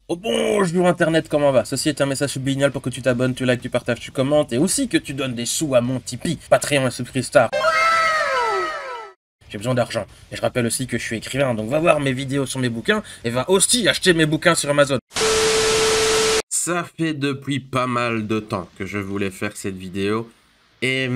Oh bonjour internet, comment va? Ceci est un message subliminal pour que tu t'abonnes, tu likes, tu partages, tu commentes et aussi que tu donnes des sous à mon Tipeee, Patreon et Subscripstar. J'ai besoin d'argent. Et je rappelle aussi que je suis écrivain, donc va voir mes vidéos sur mes bouquins et va aussi acheter mes bouquins sur Amazon. Ça fait depuis pas mal de temps que je voulais faire cette vidéo et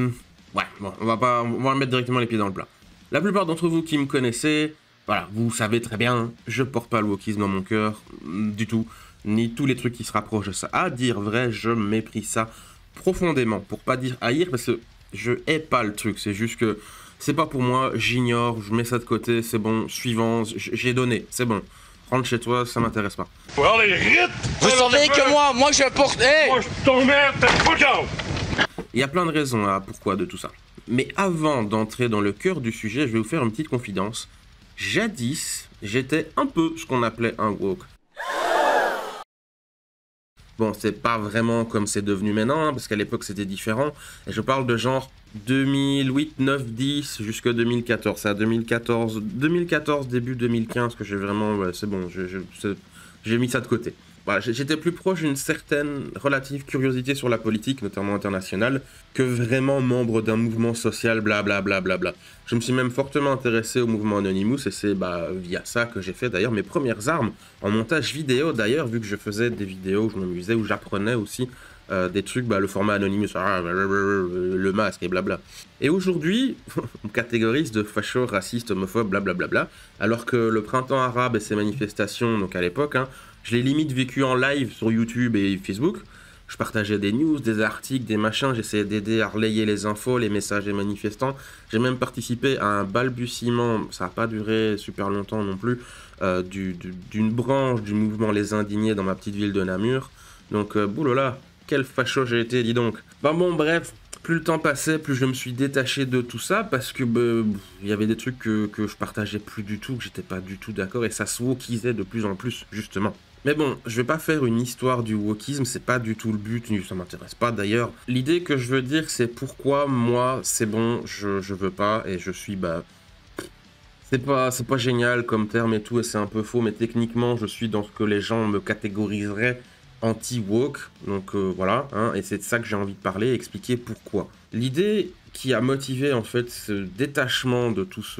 ouais, bon, on va mettre directement les pieds dans le plat. La plupart d'entre vous qui me connaissez, voilà, vous savez très bien, je porte pas le wokisme dans mon cœur, du tout, ni tous les trucs qui se rapprochent de ça. À dire vrai, je méprise ça profondément, pour pas dire haïr, parce que je hais pas le truc, c'est juste que c'est pas pour moi, j'ignore, je mets ça de côté, c'est bon, suivant, j'ai donné, c'est bon. Rentre chez toi, ça m'intéresse pas. Well, les rites! Vous savez que moi je porte... Hey! Moi, je suis ton mère, t'es pas grave! Il y a plein de raisons à pourquoi de tout ça. Mais avant d'entrer dans le cœur du sujet, je vais vous faire une petite confidence. Jadis, j'étais un peu ce qu'on appelait un woke. Bon, c'est pas vraiment comme c'est devenu maintenant, hein, parce qu'à l'époque c'était différent. Et je parle de genre 2008, 9, 10 jusqu'à 2014. C'est à 2014, début 2015 que j'ai vraiment... Ouais, c'est bon, j'ai mis ça de côté. Voilà, j'étais plus proche d'une certaine relative curiosité sur la politique, notamment internationale, que vraiment membre d'un mouvement social, blablabla. Je me suis même fortement intéressé au mouvement Anonymous, et c'est via ça que j'ai fait d'ailleurs mes premières armes en montage vidéo, d'ailleurs, vu que je faisais des vidéos où je m'amusais, où j'apprenais aussi des trucs, le format Anonymous, le masque et blabla. Et aujourd'hui, on me catégorise de facho, raciste, homophobe, blablabla, alors que le printemps arabe et ses manifestations, donc à l'époque, hein, je l'ai limite vécu en live sur YouTube et Facebook. Je partageais des news, des articles, des machins, j'essayais d'aider à relayer les infos, les messages des manifestants. J'ai même participé à un balbutiement, ça n'a pas duré super longtemps non plus, d'une branche du mouvement Les Indignés dans ma petite ville de Namur. Donc, boulala, quel facho j'ai été, dis donc. Bon, bref, plus le temps passait, plus je me suis détaché de tout ça, parce que il y avait des trucs que je partageais plus du tout, que j'étais pas du tout d'accord, et ça se wokisait de plus en plus, justement. Mais bon, je vais pas faire une histoire du wokisme, c'est pas du tout le but, ça m'intéresse pas d'ailleurs. L'idée que je veux dire, c'est pourquoi moi, c'est bon, je veux pas, et je suis, c'est pas génial comme terme et tout, et c'est un peu faux, mais techniquement, je suis dans ce que les gens me catégoriseraient anti-woke, donc voilà, hein, et c'est de ça que j'ai envie de parler, expliquer pourquoi. L'idée qui a motivé en fait ce détachement de tous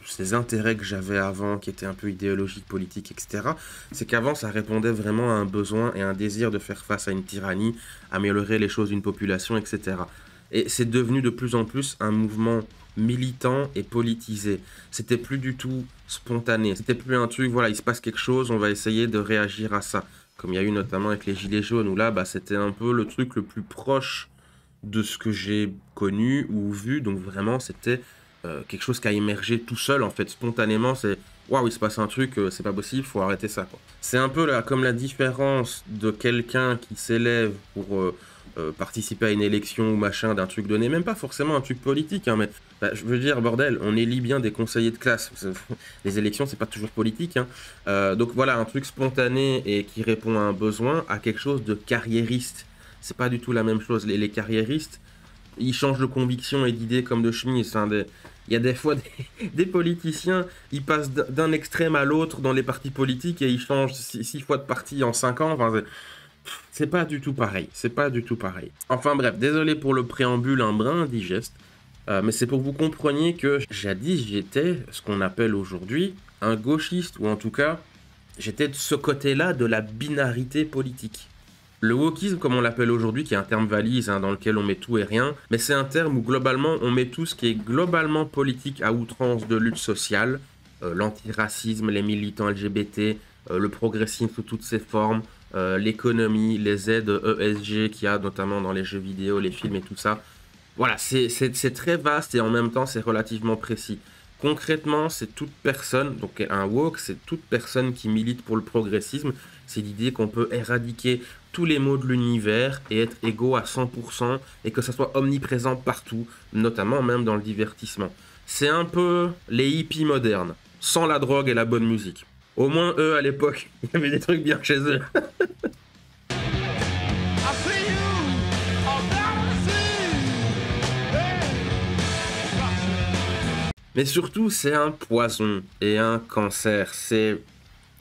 ces intérêts que j'avais avant, qui étaient un peu idéologiques, politiques, etc., c'est qu'avant ça répondait vraiment à un besoin et un désir de faire face à une tyrannie, améliorer les choses d'une population, etc. Et c'est devenu de plus en plus un mouvement militant et politisé. C'était plus du tout spontané, c'était plus un truc, voilà, il se passe quelque chose, on va essayer de réagir à ça. Comme il y a eu notamment avec les Gilets jaunes, où là, c'était un peu le truc le plus proche de ce que j'ai connu ou vu. Donc vraiment, c'était quelque chose qui a émergé tout seul, en fait, spontanément. C'est waouh, il se passe un truc, c'est pas possible, faut arrêter ça, quoi. C'est un peu là, comme la différence de quelqu'un qui s'élève pour participer à une élection ou machin, d'un truc donné, même pas forcément un truc politique, hein, mais je veux dire, bordel, on élit bien des conseillers de classe. Les élections, c'est pas toujours politique, hein. Donc voilà, un truc spontané et qui répond à un besoin, à quelque chose de carriériste. C'est pas du tout la même chose. Les carriéristes, ils changent de conviction et d'idées comme de chemise. Hein, il y a des fois des politiciens, ils passent d'un extrême à l'autre dans les partis politiques et ils changent 6 fois de parti en 5 ans. Enfin, c'est pas du tout pareil. C'est pas du tout pareil. Enfin bref, désolé pour le préambule un brin indigeste. Mais c'est pour que vous compreniez que jadis j'étais ce qu'on appelle aujourd'hui un gauchiste, ou en tout cas j'étais de ce côté-là de la binarité politique. Le wokisme, comme on l'appelle aujourd'hui, qui est un terme valise hein, dans lequel on met tout et rien, mais c'est un terme où globalement on met tout ce qui est globalement politique à outrance de lutte sociale, l'antiracisme, les militants LGBT, le progressisme sous toutes ses formes, l'économie, les aides ESG qu'il y a notamment dans les jeux vidéo, les films et tout ça. Voilà, c'est très vaste et en même temps c'est relativement précis. Concrètement, c'est toute personne, donc un woke, c'est toute personne qui milite pour le progressisme. C'est l'idée qu'on peut éradiquer tous les maux de l'univers et être égaux à 100% et que ça soit omniprésent partout, notamment même dans le divertissement. C'est un peu les hippies modernes, sans la drogue et la bonne musique. Au moins eux à l'époque, il y avait des trucs bien chez eux. Mais surtout, c'est un poison et un cancer. C'est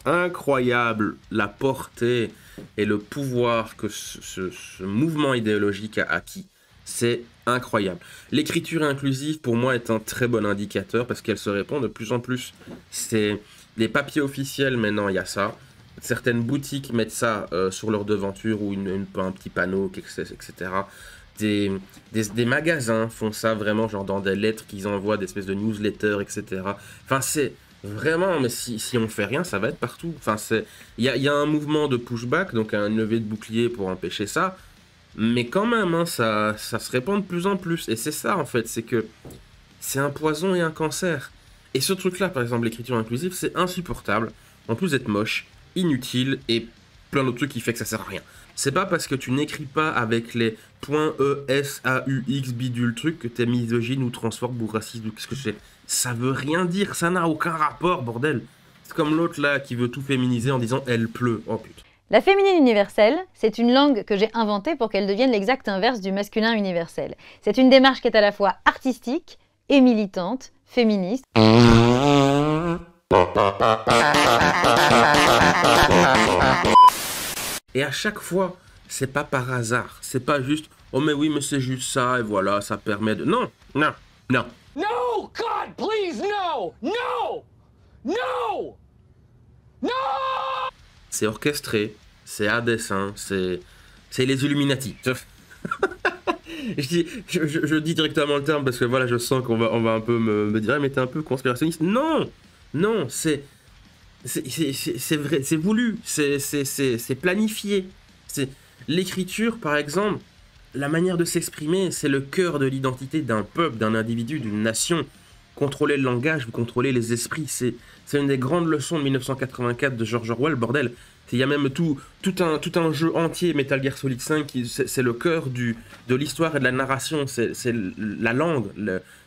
incroyable la portée et le pouvoir que ce mouvement idéologique a acquis. C'est incroyable. L'écriture inclusive, pour moi, est un très bon indicateur parce qu'elle se répand de plus en plus. C'est les papiers officiels, maintenant, il y a ça. Certaines boutiques mettent ça sur leur devanture ou un petit panneau, etc. Des magasins font ça vraiment, genre dans des lettres qu'ils envoient, des espèces de newsletters, etc. Enfin, c'est vraiment, mais si on fait rien, ça va être partout. Enfin, il y a un mouvement de pushback, donc un lever de bouclier pour empêcher ça. Mais quand même, hein, ça se répand de plus en plus. Et c'est ça, en fait, c'est que c'est un poison et un cancer. Et ce truc-là, par exemple, l'écriture inclusive, c'est insupportable. En plus d'être moche, inutile et plein d'autres trucs qui fait que ça sert à rien. C'est pas parce que tu n'écris pas avec les points E, S, A, U, X, bidule truc que t'es misogyne ou transphobe ou raciste ou qu'est-ce que c'est. Ça veut rien dire, ça n'a aucun rapport, bordel. C'est comme l'autre là qui veut tout féminiser en disant elle pleut. Oh putain. La féminine universelle, c'est une langue que j'ai inventée pour qu'elle devienne l'exact inverse du masculin universel. C'est une démarche qui est à la fois artistique et militante, féministe. Et à chaque fois, c'est pas par hasard. C'est pas juste, oh mais oui, mais c'est juste ça, et voilà, ça permet de... Non, non, non. No, God, please, no! No! No! No! C'est orchestré, c'est à dessein, c'est les Illuminati. je dis directement le terme parce que voilà, je sens qu'on va un peu me dire, mais t'es un peu conspirationniste. Non, non, c'est vrai, c'est voulu, c'est planifié. C'est l'écriture, par exemple, la manière de s'exprimer, c'est le cœur de l'identité d'un peuple, d'un individu, d'une nation. Contrôler le langage, vous contrôlez les esprits. C'est une des grandes leçons de 1984 de George Orwell, bordel. Il y a même tout un jeu entier, Metal Gear Solid 5, c'est le cœur de l'histoire et de la narration. C'est la langue,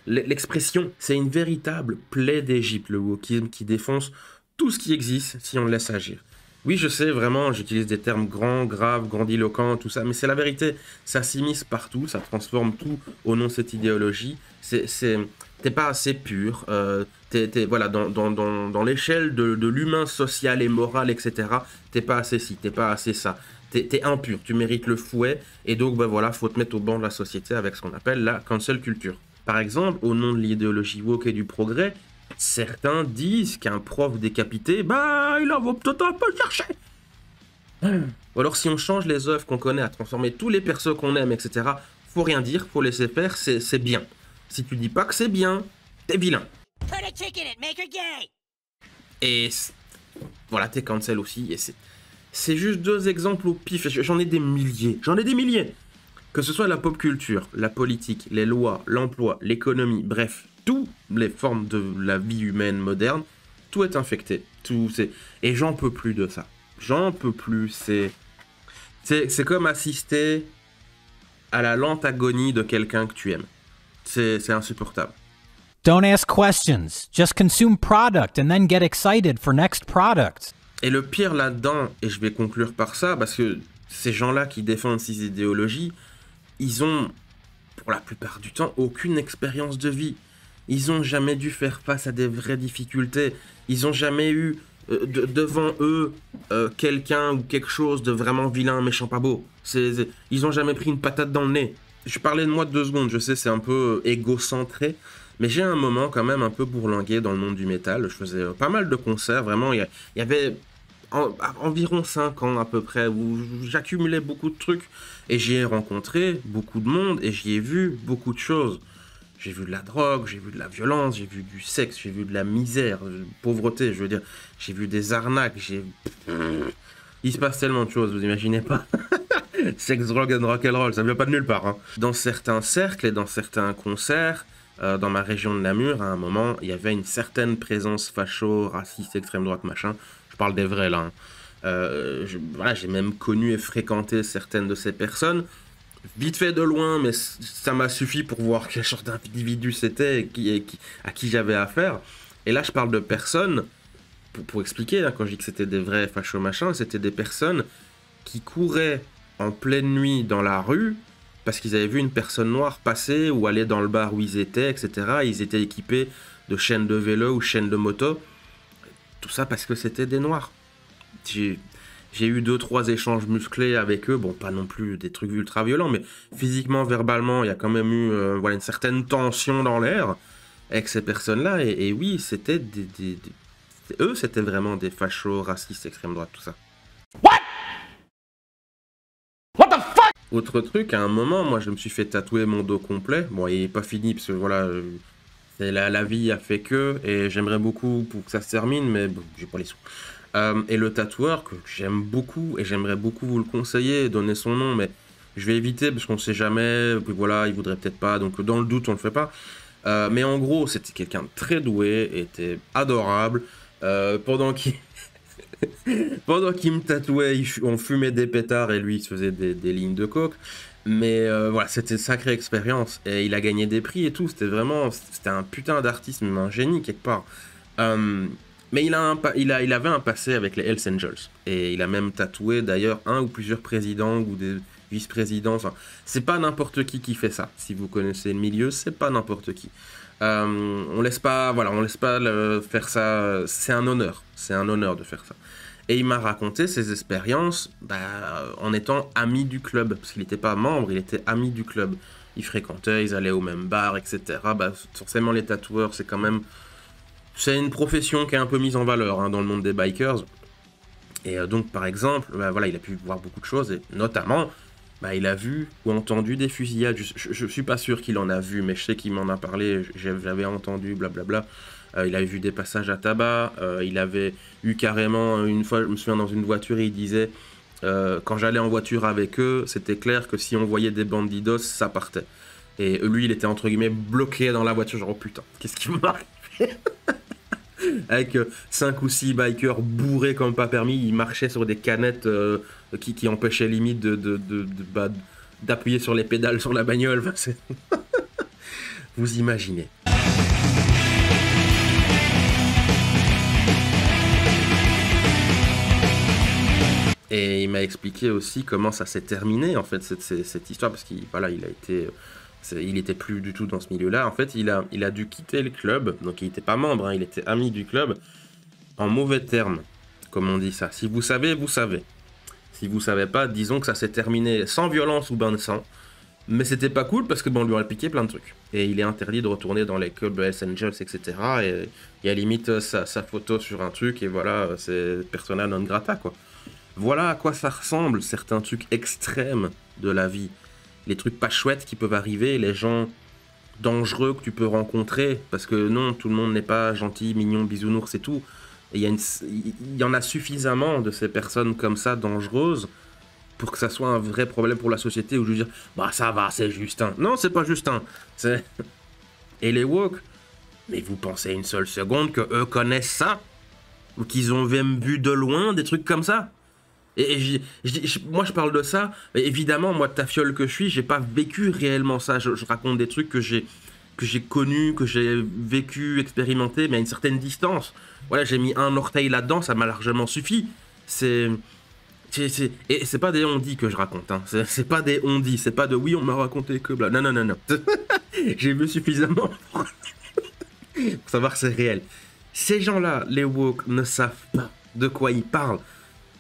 l'expression. C'est une véritable plaie d'Égypte, le wokisme, qui défonce tout ce qui existe si on le laisse agir. Oui, je sais, vraiment, j'utilise des termes grands, graves, grandiloquents, tout ça, mais c'est la vérité. Ça s'immisce partout, ça transforme tout au nom de cette idéologie. T'es pas assez pur, voilà, dans l'échelle de l'humain social et moral, etc., t'es pas assez ci, t'es pas assez ça. T'es impur, tu mérites le fouet, et donc, ben voilà, faut te mettre au banc de la société avec ce qu'on appelle la cancel culture. Par exemple, au nom de l'idéologie woke et du progrès, certains disent qu'un prof décapité, bah, il en vaut peut-être un peu chercher. Ou alors, si on change les œuvres qu'on connaît à transformer tous les persos qu'on aime, etc., faut rien dire, faut laisser faire, c'est bien. Si tu dis pas que c'est bien, t'es vilain. Et voilà, t'es cancel aussi. Et c'est juste deux exemples au pif. J'en ai des milliers. Que ce soit la pop culture, la politique, les lois, l'emploi, l'économie, bref, toutes les formes de la vie humaine moderne, tout est infecté. Et j'en peux plus de ça. J'en peux plus. C'est comme assister à la lente agonie de quelqu'un que tu aimes. C'est insupportable. Don't ask questions. Just consume product and then get excited for next product. Et le pire là-dedans, et je vais conclure par ça, parce que ces gens-là qui défendent ces idéologies, ils ont, pour la plupart du temps, aucune expérience de vie. Ils ont jamais dû faire face à des vraies difficultés. Ils ont jamais eu devant eux quelqu'un ou quelque chose de vraiment vilain, méchant, pas beau. Ils ont jamais pris une patate dans le nez. Je parlais de moi 2 secondes, je sais, c'est un peu égocentré, mais j'ai un moment quand même un peu bourlingué dans le monde du métal. Je faisais pas mal de concerts, vraiment, il y avait environ 5 ans à peu près, où j'accumulais beaucoup de trucs, et j'y ai rencontré beaucoup de monde, et j'y ai vu beaucoup de choses. J'ai vu de la drogue, j'ai vu de la violence, j'ai vu du sexe, j'ai vu de la misère, pauvreté, je veux dire, j'ai vu des arnaques, il se passe tellement de choses, vous imaginez pas. Sex, drogue and rock'n'roll, ça ne vient pas de nulle part. Hein. Dans certains cercles et dans certains concerts, dans ma région de Namur, à un moment, il y avait une certaine présence facho, raciste, extrême droite, machin. Je parle des vrais là. Hein. Voilà, j'ai même connu et fréquenté certaines de ces personnes. Vite fait de loin, mais ça m'a suffi pour voir quel genre d'individu c'était et à qui j'avais affaire. Et là, je parle de personnes, pour expliquer, hein, quand je dis que c'était des vrais fachos machin, c'était des personnes qui couraient en pleine nuit dans la rue parce qu'ils avaient vu une personne noire passer ou aller dans le bar où ils étaient, etc. Ils étaient équipés de chaînes de vélo ou chaînes de moto. Tout ça parce que c'était des noirs. j'ai eu 2-3 échanges musclés avec eux, bon, pas non plus des trucs ultra violents, mais physiquement, verbalement, il y a quand même eu voilà, une certaine tension dans l'air avec ces personnes-là, et oui, c'était eux, c'était vraiment des fachos, racistes, extrême droite, tout ça. What the fuck? Autre truc, à un moment, moi, je me suis fait tatouer mon dos complet. Bon, il est pas fini, parce que voilà, la vie a fait que, et j'aimerais beaucoup pour que ça se termine, mais bon, j'ai pas les sous. Et le tatoueur, que j'aime beaucoup, et j'aimerais beaucoup vous le conseiller, donner son nom, mais je vais éviter, parce qu'on sait jamais, puis voilà, il voudrait peut-être pas, donc dans le doute, on le fait pas. Mais en gros, c'était quelqu'un de très doué, était adorable, pendant qu'il... Pendant qu'il me tatouait, on fumait des pétards et lui il se faisait des lignes de coke. Mais voilà, c'était une sacrée expérience. Et il a gagné des prix et tout. C'était un putain d'artiste, même un génie quelque part. Mais il avait un passé avec les Hells Angels. Et il a même tatoué d'ailleurs un ou plusieurs présidents ou des vice-présidents. Enfin, c'est pas n'importe qui fait ça. Si vous connaissez le milieu, c'est pas n'importe qui. On laisse pas faire ça. C'est un honneur de faire ça. Et il m'a raconté ses expériences en étant ami du club, parce qu'il n'était pas membre, il était ami du club. Ils fréquentaient, ils allaient au même bar, etc. Forcément, les tatoueurs, c'est une profession qui est un peu mise en valeur dans le monde des bikers. Et donc, par exemple, voilà, il a pu voir beaucoup de choses, et notamment, il a vu ou entendu des fusillades. Je suis pas sûr qu'il en a vu, mais je sais qu'il m'en a parlé, j'avais entendu, blablabla. Il avait vu des passages à tabac, il avait eu carrément, une fois, je me souviens, dans une voiture, il disait, quand j'allais en voiture avec eux, c'était clair que si on voyait des bandidos, ça partait. Et lui, il était entre guillemets bloqué dans la voiture, genre, oh putain, qu'est-ce qui m'arrive? Avec 5 ou 6 bikers bourrés comme pas permis, il marchait sur des canettes qui empêchaient limite d'appuyer sur les pédales sur la bagnole. Enfin, vous imaginez. Et il m'a expliqué aussi comment ça s'est terminé, en fait, cette histoire, parce qu'il voilà, il était plus du tout dans ce milieu-là. En fait, il a dû quitter le club, donc il n'était pas membre, il était ami du club, en mauvais termes, comme on dit ça. Si vous savez, vous savez. Si vous savez pas, disons que ça s'est terminé sans violence ou bain de sang, mais c'était pas cool parce que on lui aurait piqué plein de trucs. Et il est interdit de retourner dans les clubs Hells Angels, etc. Et il y a limite sa photo sur un truc, et voilà, c'est persona non grata, quoi. Voilà à quoi ça ressemble, certains trucs extrêmes de la vie. Les trucs pas chouettes qui peuvent arriver, les gens dangereux que tu peux rencontrer. Parce que non, tout le monde n'est pas gentil, mignon, bisounours et tout. Et il y en a suffisamment de ces personnes comme ça, dangereuses, pour que ça soit un vrai problème pour la société, où je veux dire, ça va, c'est Justin. Non, c'est pas Justin. Et les woke, mais vous pensez une seule seconde que eux connaissent ça? Ou qu'ils ont même vu de loin des trucs comme ça? Et moi je parle de ça, mais évidemment, moi, ta fiole que je suis, j'ai pas vécu réellement ça. Je raconte des trucs que j'ai connus, que j'ai vécu, expérimenté, mais à une certaine distance. Voilà, j'ai mis un orteil là-dedans, ça m'a largement suffi. Et c'est pas des on-dit que je raconte, hein. C'est pas des on-dit, c'est pas de oui, on m'a raconté que bla. Non. J'ai vu suffisamment pour savoir que c'est réel. Ces gens-là, les woke, ne savent pas de quoi ils parlent.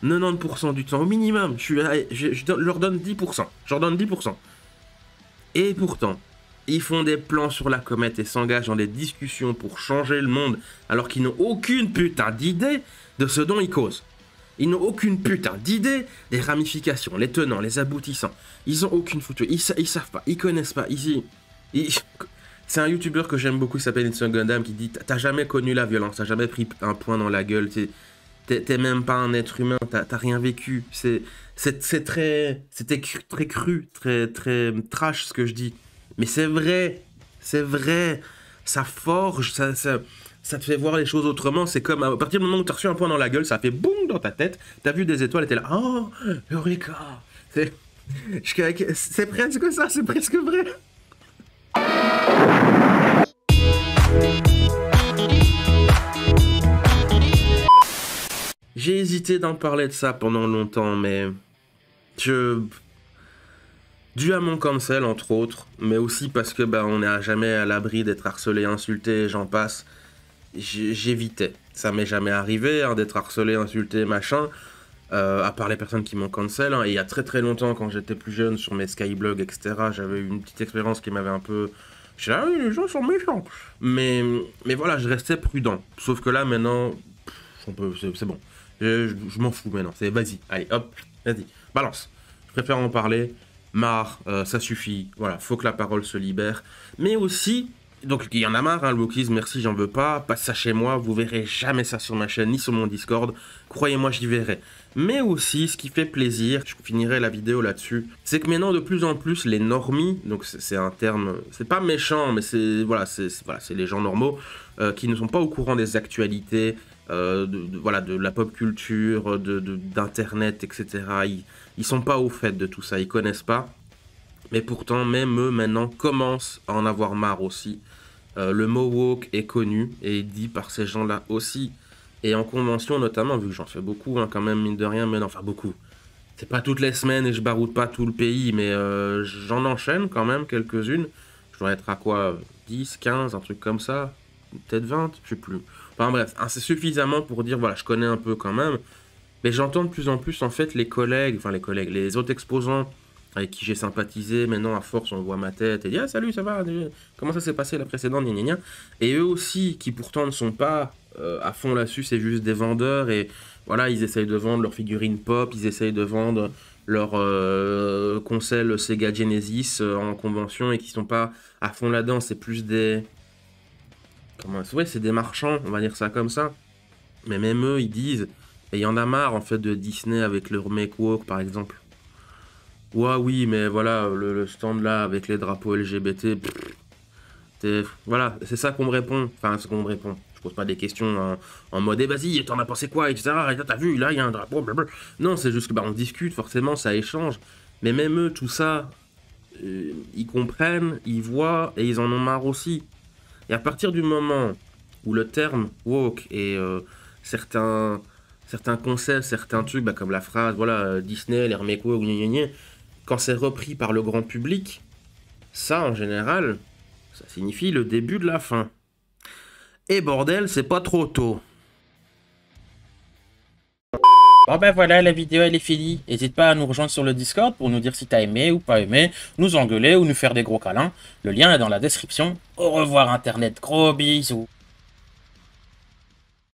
90% du temps, au minimum, je leur donne 10%. Je leur donne 10%. Et pourtant, ils font des plans sur la comète et s'engagent dans des discussions pour changer le monde, alors qu'ils n'ont aucune putain d'idée de ce dont ils causent. Ils n'ont aucune putain d'idée des ramifications, les tenants, les aboutissants. Ils ont aucune foutue. Ils savent pas, ils connaissent pas. C'est un youtubeur que j'aime beaucoup, il s'appelle Instant Gundam, qui dit « T'as jamais connu la violence, t'as jamais pris un poing dans la gueule, t'es même pas un être humain, t'as rien vécu. » C'était très cru, très trash ce que je dis. Mais c'est vrai. Ça forge, ça te fait voir les choses autrement. C'est comme à partir du moment où t'as reçu un poing dans la gueule, ça fait boum dans ta tête. T'as vu des étoiles et t'es là, oh, Eureka. C'est presque ça, c'est presque vrai. J'ai hésité d'en parler de ça pendant longtemps, mais dû à mon cancel, entre autres, mais aussi parce que on n'est jamais à l'abri d'être harcelé, insulté, j'en passe, j'évitais. Ça m'est jamais arrivé d'être harcelé, insulté, machin, à part les personnes qui m'ont cancel, hein. Et il y a très très longtemps, quand j'étais plus jeune, sur mes skyblogs, etc., j'avais eu une petite expérience qui m'avait un peu... Je disais, ah oui, les gens sont méchants. Mais voilà, je restais prudent. Sauf que là, maintenant, c'est bon. Je m'en fous maintenant. C'est vas-y, allez, hop, vas-y, balance. Je préfère en parler. Marre, ça suffit. Voilà, faut que la parole se libère. Mais aussi... Donc il y en a marre, hein, le wokisme, merci, j'en veux pas, passe ça chez moi, vous verrez jamais ça sur ma chaîne, ni sur mon Discord, croyez-moi, j'y verrai. Mais aussi, ce qui fait plaisir, je finirai la vidéo là-dessus, c'est que maintenant, de plus en plus, les normies, donc c'est un terme, c'est pas méchant, mais c'est les gens normaux, qui ne sont pas au courant des actualités, de la pop culture, d'internet, etc. Ils sont pas au fait de tout ça, ils connaissent pas. Mais pourtant, même eux, maintenant, commencent à en avoir marre aussi. Le mot woke est connu et est dit par ces gens-là aussi. Et en convention, notamment, vu que j'en fais beaucoup, hein, quand même, mine de rien, mais enfin beaucoup. C'est pas toutes les semaines et je baroude pas tout le pays, mais j'en enchaîne quand même quelques-unes. Je dois être à quoi 10, 15, un truc comme ça. Peut-être 20, je sais plus. Enfin bref, hein, c'est suffisamment pour dire, voilà, je connais un peu quand même. Mais j'entends de plus en plus, en fait, les autres exposants avec qui j'ai sympathisé, maintenant à force on voit ma tête et dit ah salut ça va, comment ça s'est passé la précédente, gna gna gna. Et eux aussi qui pourtant ne sont pas à fond là-dessus, c'est juste des vendeurs et voilà, ils essayent de vendre leurs figurines pop, ils essayent de vendre leur console Sega Genesis en convention et qui sont pas à fond là-dedans, c'est plus des... c'est des marchands, on va dire ça comme ça. Mais même eux ils disent, et il y en a marre en fait de Disney avec leur Make Woke par exemple. Ouais, oui, mais voilà, le stand là avec les drapeaux LGBT, voilà, c'est ça qu'on me répond. Enfin, c'est qu'on me répond. Je pose pas des questions en mode, vas-y, t'en as pensé quoi, etc. Et là, t'as vu, là, il y a un drapeau, blablabla. Non, c'est juste que on discute, forcément, ça échange. Mais même eux, tout ça, ils comprennent, ils voient, et ils en ont marre aussi. Et à partir du moment où le terme woke et certains concepts, certains trucs, comme la phrase, voilà, Disney, les remakes woke, gna gna gna, quand c'est repris par le grand public, ça, en général, ça signifie le début de la fin. Et bordel, c'est pas trop tôt. Bon ben voilà, la vidéo elle est finie. N'hésite pas à nous rejoindre sur le Discord pour nous dire si t'as aimé ou pas aimé, nous engueuler ou nous faire des gros câlins. Le lien est dans la description. Au revoir Internet, gros bisous.